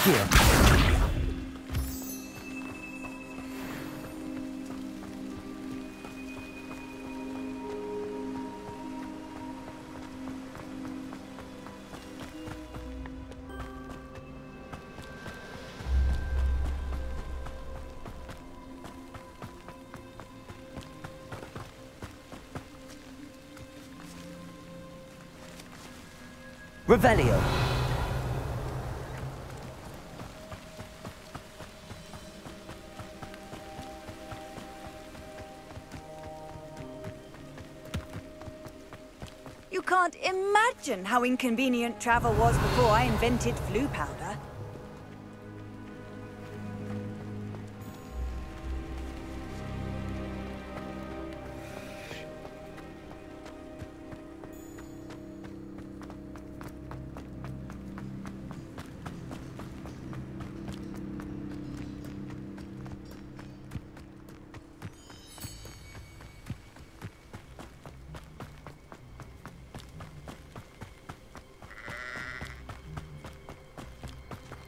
here. Revelio. You can't imagine how inconvenient travel was before I invented flu powder.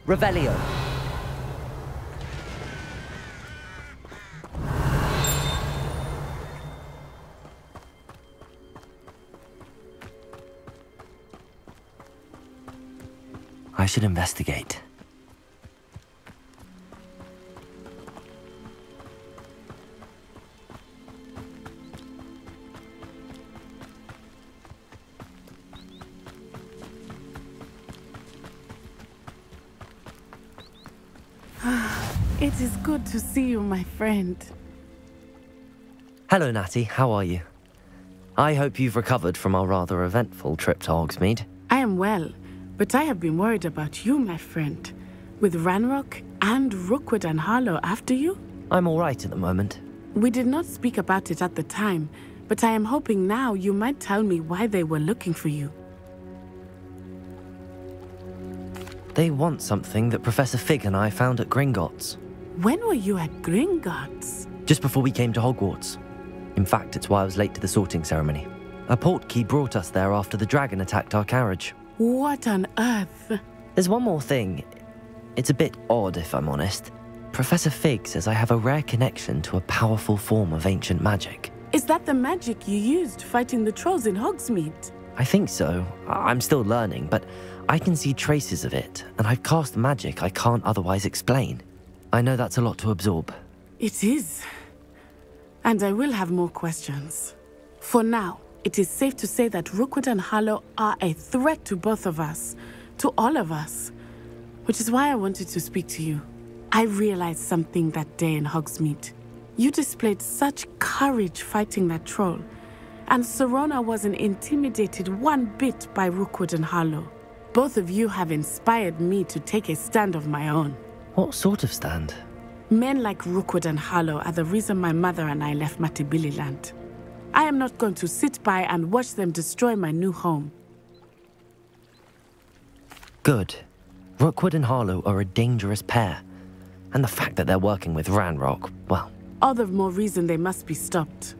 Revelio. I should investigate. It is good to see you, my friend. Hello, Natty. How are you? I hope you've recovered from our rather eventful trip to Hogsmeade. I am well, but I have been worried about you, my friend. With Ranrock and Rookwood and Harlow after you? I'm all right at the moment. We did not speak about it at the time, but I am hoping now you might tell me why they were looking for you. They want something that Professor Fig and I found at Gringotts. When were you at Gringotts? Just before we came to Hogwarts. In fact, it's why I was late to the sorting ceremony. A portkey brought us there after the dragon attacked our carriage. What on earth? There's one more thing. It's a bit odd, if I'm honest. Professor Fig says I have a rare connection to a powerful form of ancient magic. Is that the magic you used fighting the trolls in Hogsmeade? I think so. I'm still learning, but I can see traces of it, and I've cast magic I can't otherwise explain. I know that's a lot to absorb. It is. And I will have more questions. For now, it is safe to say that Rookwood and Harlow are a threat to both of us, to all of us, which is why I wanted to speak to you. I realized something that day in Hogsmeade. You displayed such courage fighting that troll, and Serona wasn't intimidated one bit by Rookwood and Harlow. Both of you have inspired me to take a stand of my own. What sort of stand? Men like Rookwood and Harlow are the reason my mother and I left Matibili land. I am not going to sit by and watch them destroy my new home. Good. Rookwood and Harlow are a dangerous pair. And the fact that they're working with Ranrock, well... All the more reason they must be stopped.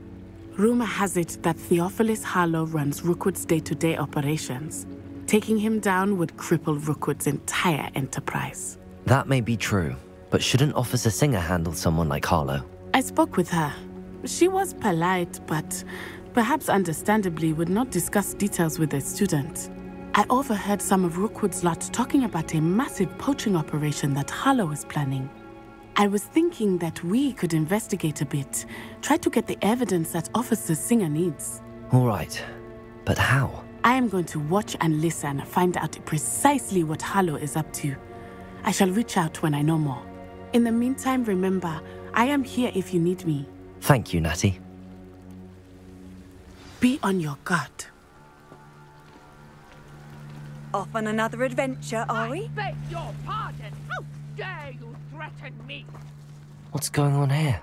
Rumor has it that Theophilus Harlow runs Rookwood's day-to-day operations. Taking him down would cripple Rookwood's entire enterprise. That may be true, but shouldn't Officer Singer handle someone like Harlow? I spoke with her. She was polite, but perhaps understandably would not discuss details with a student. I overheard some of Rookwood's lot talking about a massive poaching operation that Harlow is planning. I was thinking that we could investigate a bit, try to get the evidence that Officer Singer needs. All right, but how? I am going to watch and listen, find out precisely what Harlow is up to. I shall reach out when I know more. In the meantime, remember, I am here if you need me. Thank you, Natty. Be on your guard. Off on another adventure, are we? I beg your pardon! How dare you threaten me? What's going on here?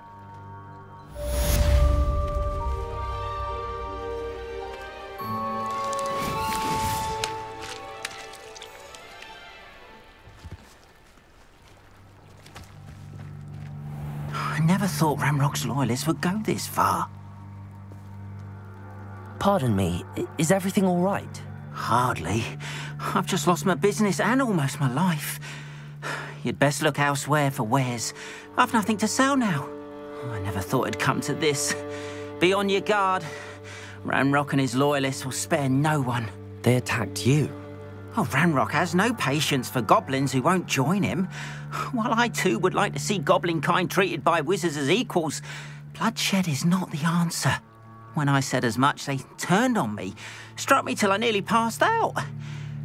I never thought Ranrock's loyalists would go this far. Pardon me, is everything all right? Hardly. I've just lost my business and almost my life. You'd best look elsewhere for wares. I've nothing to sell now. I never thought it'd come to this. Be on your guard. Ranrock and his loyalists will spare no one. They attacked you. Oh, Ranrock has no patience for goblins who won't join him. While I too would like to see goblin kind treated by wizards as equals, bloodshed is not the answer. When I said as much, they turned on me, struck me till I nearly passed out.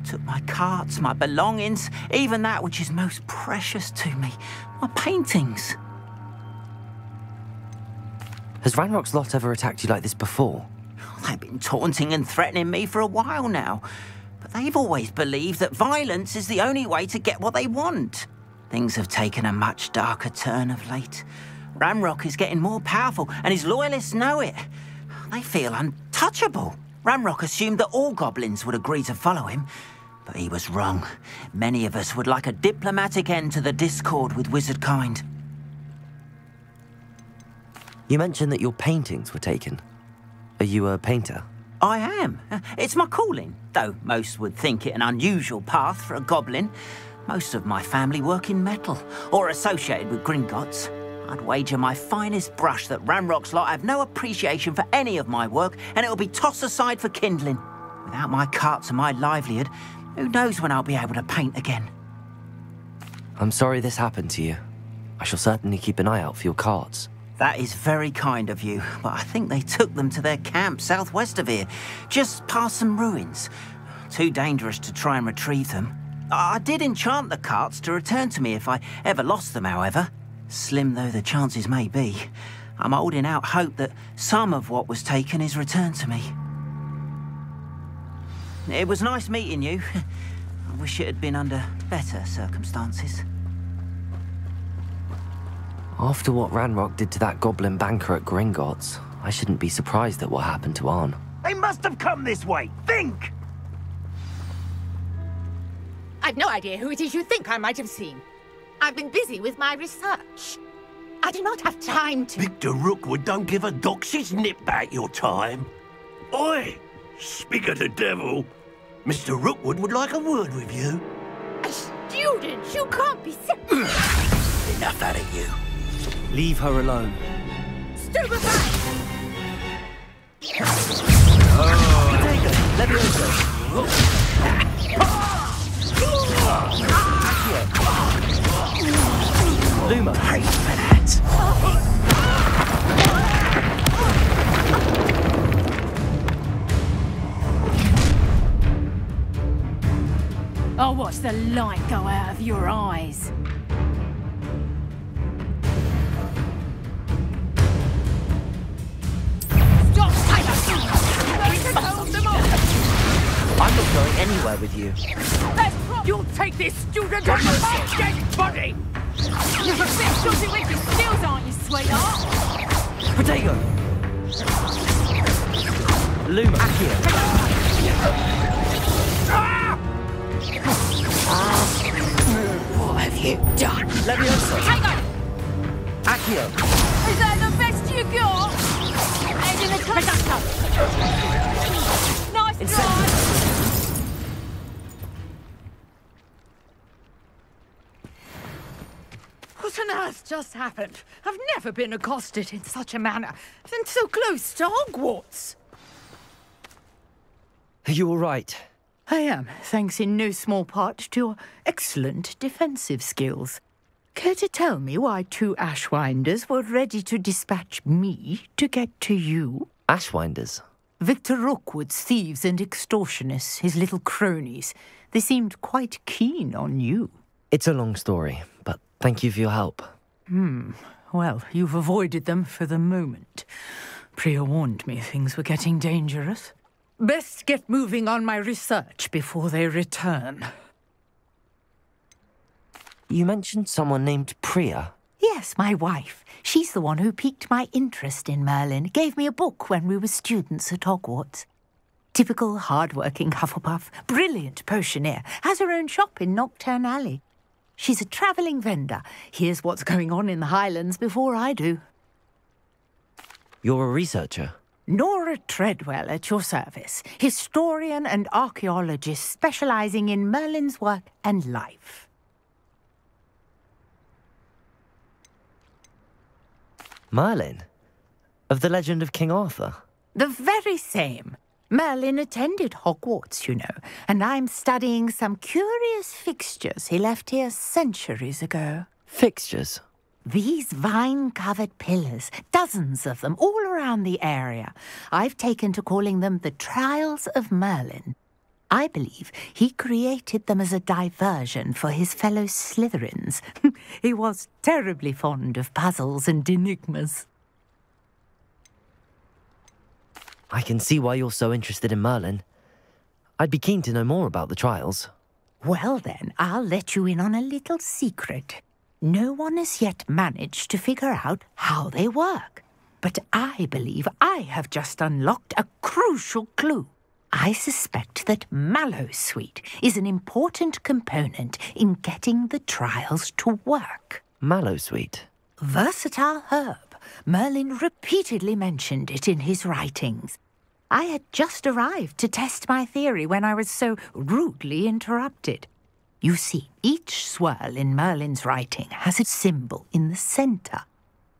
Took my carts, my belongings, even that which is most precious to me, my paintings. Has Ranrock's lot ever attacked you like this before? They've been taunting and threatening me for a while now, but they've always believed that violence is the only way to get what they want. Things have taken a much darker turn of late. Ranrock is getting more powerful, and his loyalists know it. They feel untouchable. Ranrock assumed that all goblins would agree to follow him, but he was wrong. Many of us would like a diplomatic end to the discord with wizard kind. You mentioned that your paintings were taken. Are you a painter? I am. It's my calling, though most would think it an unusual path for a goblin. Most of my family work in metal, or associated with Gringotts. I'd wager my finest brush that Ranrock's lot have no appreciation for any of my work, and it'll be tossed aside for kindling. Without my carts and my livelihood, who knows when I'll be able to paint again. I'm sorry this happened to you. I shall certainly keep an eye out for your carts. That is very kind of you, but I think they took them to their camp southwest of here, just past some ruins. Too dangerous to try and retrieve them. I did enchant the carts to return to me if I ever lost them, however. Slim though the chances may be, I'm holding out hope that some of what was taken is returned to me. It was nice meeting you. I wish it had been under better circumstances. After what Ranrock did to that goblin banker at Gringotts, I shouldn't be surprised at what happened to Arn. They must have come this way. Think! I've no idea who it is you think I might have seen. I've been busy with my research. I do not have time to... Victor Rookwood don't give a doxy's nip back your time. Oi! Speak of the devil. Mr. Rookwood would like a word with you. A student? You can't be so... Enough out of you. Leave her alone. Stupefy! Luma! Hate for that. I'll watch the light go out of your eyes. Stop, I'm not going anywhere with you. You'll take this student on my dead body! You're a bit shorty with your skills, aren't you, sweetheart? Protego! Luma! Accio! What have you done? Leviosa! Protego! Accio! Is that the best you got? Head in the cluster! Nice try! What on earth just happened? I've never been accosted in such a manner, and so close to Hogwarts. Are you all right? I am, thanks in no small part to your excellent defensive skills. Care to tell me why two Ashwinders were ready to dispatch me to get to you? Ashwinders? Victor Rookwood's thieves and extortionists, his little cronies. They seemed quite keen on you. It's a long story, but thank you for your help. Well, you've avoided them for the moment. Priya warned me things were getting dangerous. Best get moving on my research before they return. You mentioned someone named Priya. Yes, my wife. She's the one who piqued my interest in Merlin. Gave me a book when we were students at Hogwarts. Typical hard-working Hufflepuff, brilliant potioneer, has her own shop in Knockturn Alley. She's a travelling vendor. Hears what's going on in the Highlands before I do. You're a researcher? Nora Treadwell at your service. Historian and archaeologist specialising in Merlin's work and life. Merlin? Of the legend of King Arthur? The very same. Merlin attended Hogwarts, you know, and I'm studying some curious fixtures he left here centuries ago. Fixtures? These vine-covered pillars, dozens of them, all around the area. I've taken to calling them the Trials of Merlin. I believe he created them as a diversion for his fellow Slytherins. He was terribly fond of puzzles and enigmas. I can see why you're so interested in Merlin. I'd be keen to know more about the trials. Well then, I'll let you in on a little secret. No one has yet managed to figure out how they work. But I believe I have just unlocked a crucial clue. I suspect that Mallowsweet is an important component in getting the trials to work. Mallowsweet? Versatile herb. Merlin repeatedly mentioned it in his writings. I had just arrived to test my theory when I was so rudely interrupted. You see, each swirl in Merlin's writing has a symbol in the centre.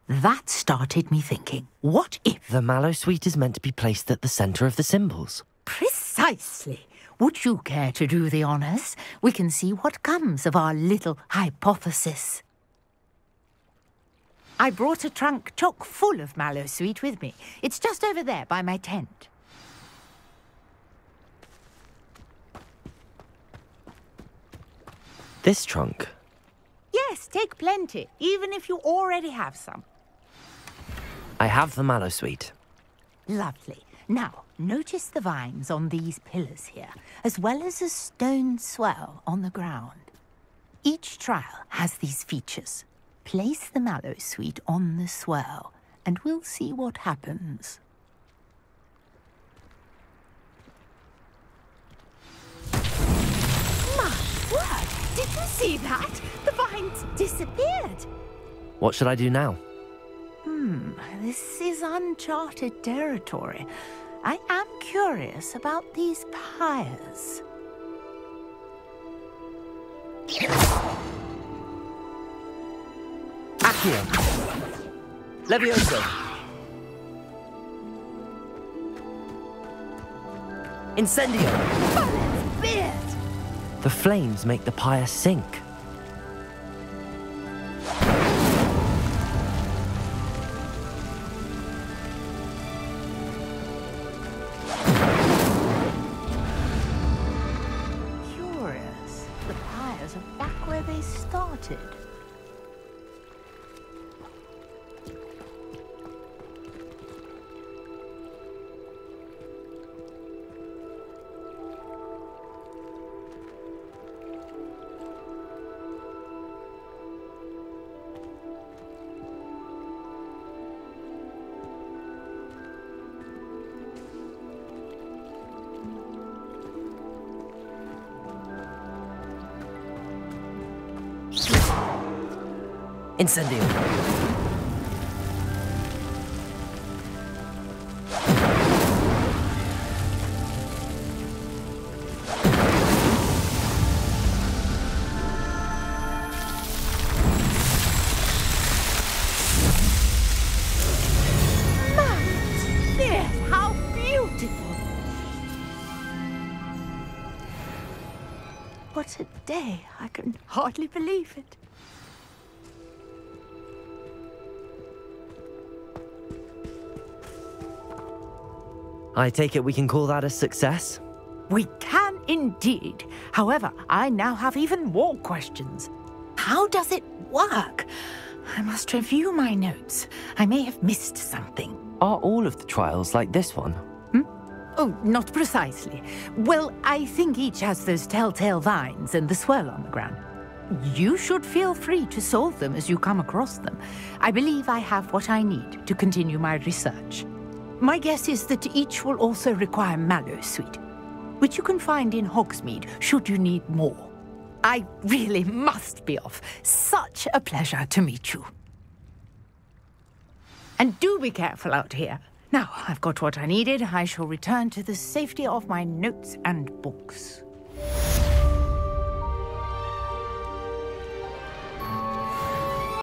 That started me thinking, what if... The Mallowsweet is meant to be placed at the centre of the symbols. Precisely. Would you care to do the honours? We can see what comes of our little hypothesis. I brought a trunk chock full of Mallowsweet with me. It's just over there by my tent. This trunk? Yes, take plenty, even if you already have some. I have the Mallowsweet. Lovely. Now, notice the vines on these pillars here, as well as a stone swell on the ground. Each trial has these features. Place the Mallowsweet on the swirl, and we'll see what happens. My word! Did you see that? The vines disappeared. What should I do now? This is uncharted territory. I am curious about these pyres. Accio. Levioso. Incendio. Beard! The flames make the pyre sink. Curious. The pyres are back where they started. Incendio. How beautiful! What a day! I can hardly believe it. I take it we can call that a success? We can indeed. However, I now have even more questions. How does it work? I must review my notes. I may have missed something. Are all of the trials like this one? Oh, not precisely. Well, I think each has those telltale vines and the swirl on the ground. You should feel free to solve them as you come across them. I believe I have what I need to continue my research. My guess is that each will also require Mallowsweet, which you can find in Hogsmeade should you need more. I really must be off. Such a pleasure to meet you. And do be careful out here. Now, I've got what I needed. I shall return to the safety of my notes and books.